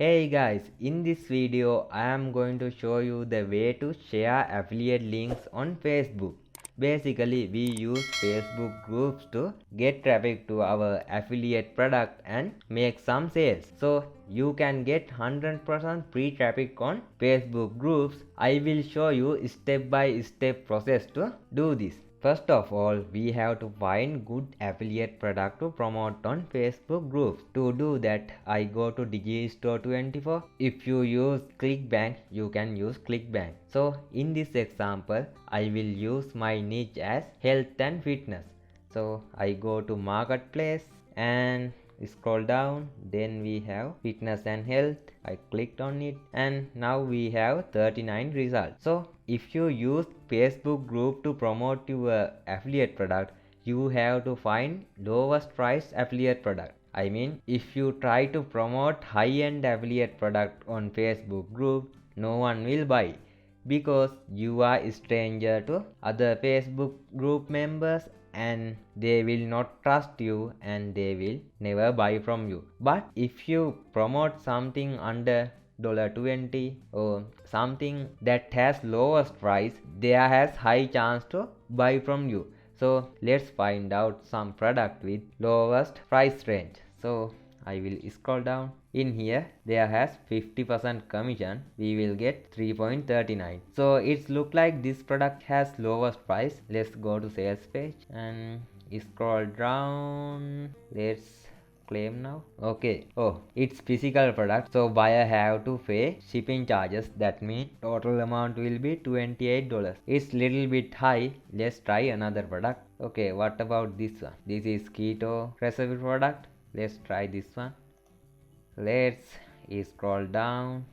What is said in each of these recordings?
Hey guys, in this video I am going to show you the way to share affiliate links on Facebook. Basically we use Facebook groups to get traffic to our affiliate product and make some sales. So you can get 100% free traffic on Facebook groups. I will show you step by step process to do this. First of all, we have to find good affiliate product to promote on Facebook groups. To do that, I go to Digistore24. If you use ClickBank, you can use ClickBank. So in this example, I will use my niche as health and fitness. So I go to Marketplace and scroll down, then we have fitness and health. I clicked on it and now we have 39 results. So if you use Facebook group to promote your affiliate product, you have to find lowest price affiliate product. I mean, if you try to promote high-end affiliate product on Facebook group, no one will buy because you are a stranger to other Facebook group members and they will not trust you and they will never buy from you. But if you promote something under $20 or something that has lowest price, there has high chance to buy from you. So let's find out some product with lowest price range. So I will scroll down. In here there has 50% commission. We will get 3.39. So it's look like this product has lowest price. Let's go to sales page and scroll down. Let's claim now. Okay. Oh, it's physical product, so buyer have to pay shipping charges. That means total amount will be $28. It's little bit high. Let's try another product. Okay, what about this one? This is keto recipe product. Let's try this one. Let's scroll down,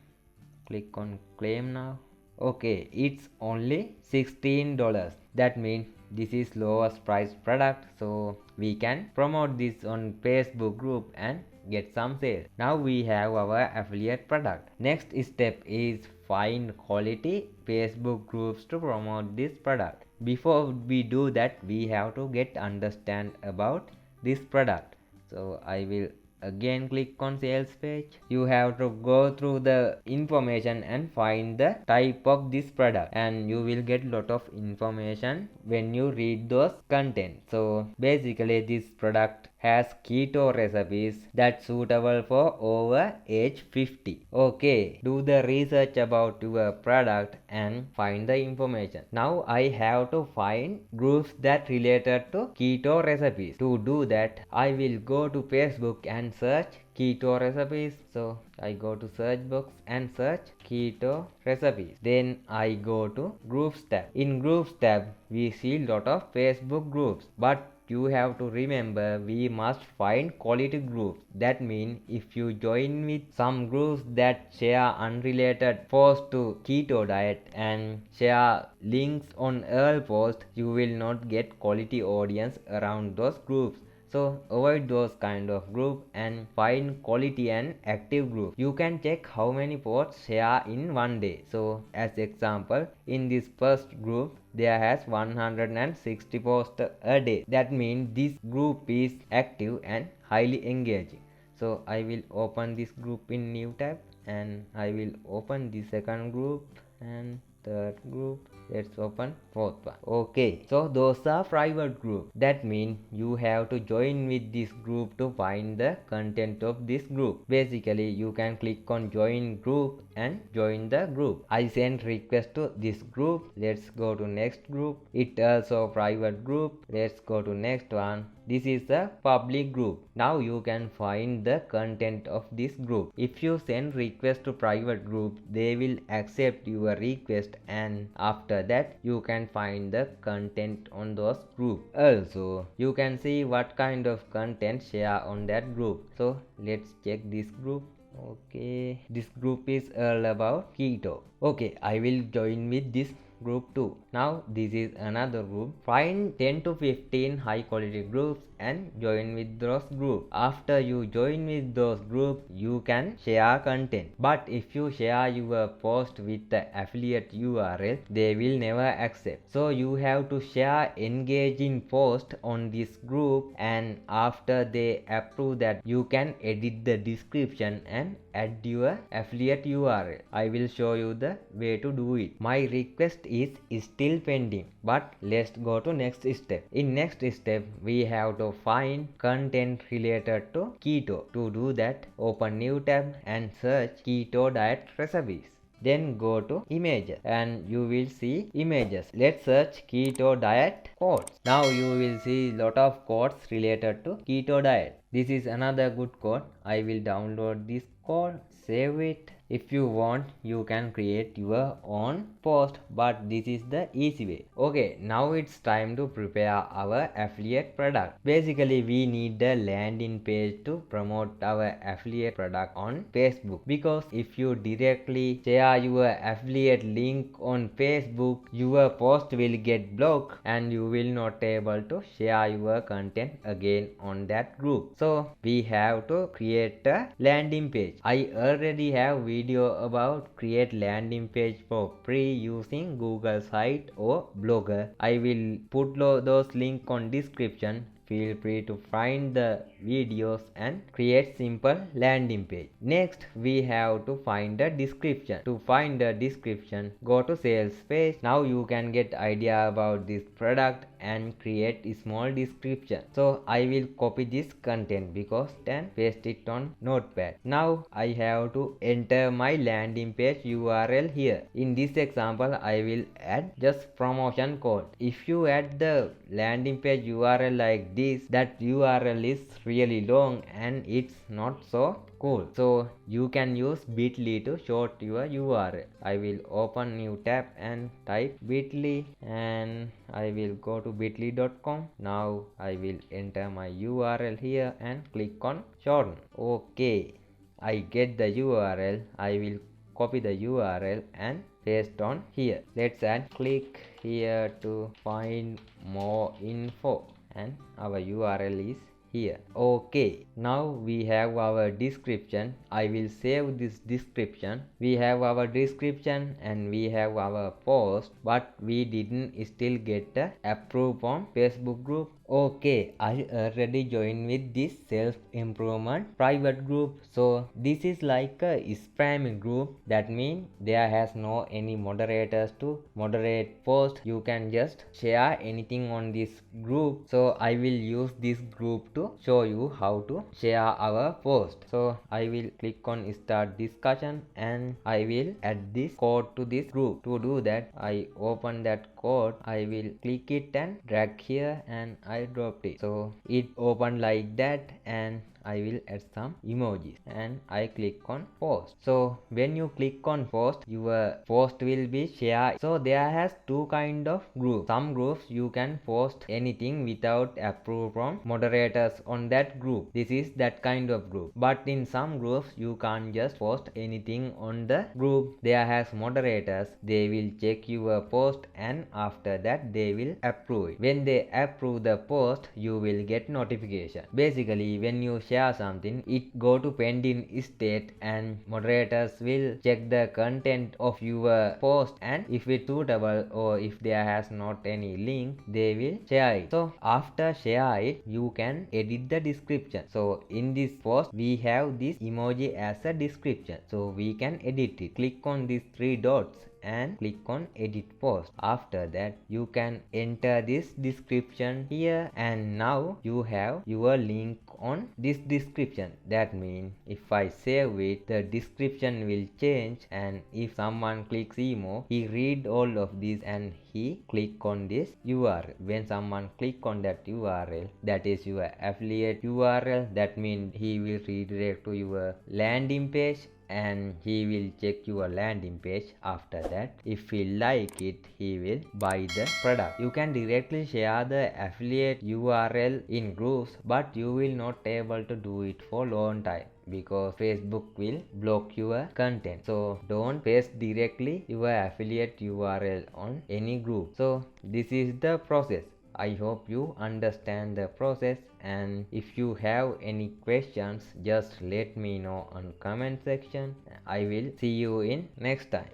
click on claim now. Okay, it's only $16. That means this is lowest price product, so we can promote this on Facebook group and get some sales. Now we have our affiliate product. Next step is find quality Facebook groups to promote this product. Before we do that, we have to get understand about this product. So I will again click on sales page. You have to go through the information and find the type of this product, and you will get lot of information when you read those content. So basically this product has keto recipes that suitable for over age 50. Okay, do the research about your product and find the information. Now I have to find groups that related to keto recipes. To do that, I will go to Facebook and search keto recipes. So I go to search box and search keto recipes. Then I go to groups tab. In groups tab we see lot of Facebook groups, but you have to remember we must find quality groups. That means if you join with some groups that share unrelated posts to keto diet and share links on all posts, you will not get quality audience around those groups. So avoid those kind of group and find quality and active group. You can check how many posts share in one day. So as example, in this first group there has 160 posts a day. That means this group is active and highly engaging. So I will open this group in new tab and I will open the second group and third group. Let's open fourth one. Okay, so those are private group. That means you have to join with this group to find the content of this group. Basically you can click on join group and join the group. I send request to this group. Let's go to next group. It also private group. Let's go to next one. This is a public group. Now you can find the content of this group. If you send request to private group, they will accept your request, and after that you can find the content on those group. Also you can see what kind of content share on that group. So let's check this group. Okay, this group is all about keto. Okay, I will join with this group 2. Now this is another group. Find 10 to 15 high quality groups and join with those groups. After you join with those groups, you can share content. But if you share your post with the affiliate URL, they will never accept. So you have to share engaging post on this group, and after they approve that, you can edit the description and add your affiliate URL. I will show you the way to do it. My request is still pending, but let's go to next step. In next step, we have to find content related to keto. To do that, open new tab and search keto diet recipes. Then go to images and you will see images. Let's search keto diet quotes. Now you will see lot of quotes related to keto diet. This is another good quote. I will download this quote, save it. If you want, you can create your own post, but this is the easy way. Okay, now it's time to prepare our affiliate product. Basically, we need the landing page to promote our affiliate product on Facebook, because if you directly share your affiliate link on Facebook, your post will get blocked and you will not able to share your content again on that group. So we have to create a landing page. I already have video about create landing page for free using Google site or Blogger. I will put those link on description. Feel free to find the videos and create simple landing page. Next, we have to find the description. To find the description, go to sales page. Now you can get idea about this product and create a small description. So I will copy this content because then paste it on notepad. Now I have to enter my landing page URL here. In this example, I will add just promotion code. If you add the landing page URL like this, that URL is really long and it's not so cool. So you can use bit.ly to short your URL. I will open new tab and type bit.ly and I will go to bit.ly.com. Now I will enter my URL here and click on shorten. Okay, I get the URL. I will copy the URL and paste on here. Let's add click here to find more info, and our URL is here. Okay, now we have our description. I will save this description. We have our description and we have our post, but we didn't still get the approve on Facebook group. Okay, I already joined with this self-improvement private group. So this is like a spam group. That means there has no any moderators to moderate post. You can just share anything on this group. So I will use this group to show you how to share our post. So I will click on start discussion and I will add this code to this group. To do that, I open that code. I will click it and drag here and I dropped it. So it opened like that, and I will add some emojis and I click on post. So when you click on post, your post will be shared. So there has two kind of groups. Some groups you can post anything without approval from moderators on that group. This is that kind of group. But in some groups you can't just post anything on the group. There has moderators. They will check your post and after that they will approve it. When they approve the post, you will get notification. Basically, when you share something, it go to pending state and moderators will check the content of your post, and if it's suitable or if there has not any link, they will share it. So after share it, you can edit the description. So in this post we have this emoji as a description, so we can edit it. Click on these three dots and click on edit post. After that, you can enter this description here, and now you have your link on this description. That means if I save it, the description will change, and if someone clicks emo, he read all of this and he click on this URL. When someone click on that URL, that is your affiliate URL. That means he will redirect to your landing page, and he will check your landing page. After that, if he like it, he will buy the product. You can directly share the affiliate URL in groups, but you will not able to do it for long time because Facebook will block your content. So don't paste directly your affiliate URL on any group. So this is the process. I hope you understand the process, and if you have any questions, just let me know on comment section. I will see you in next time.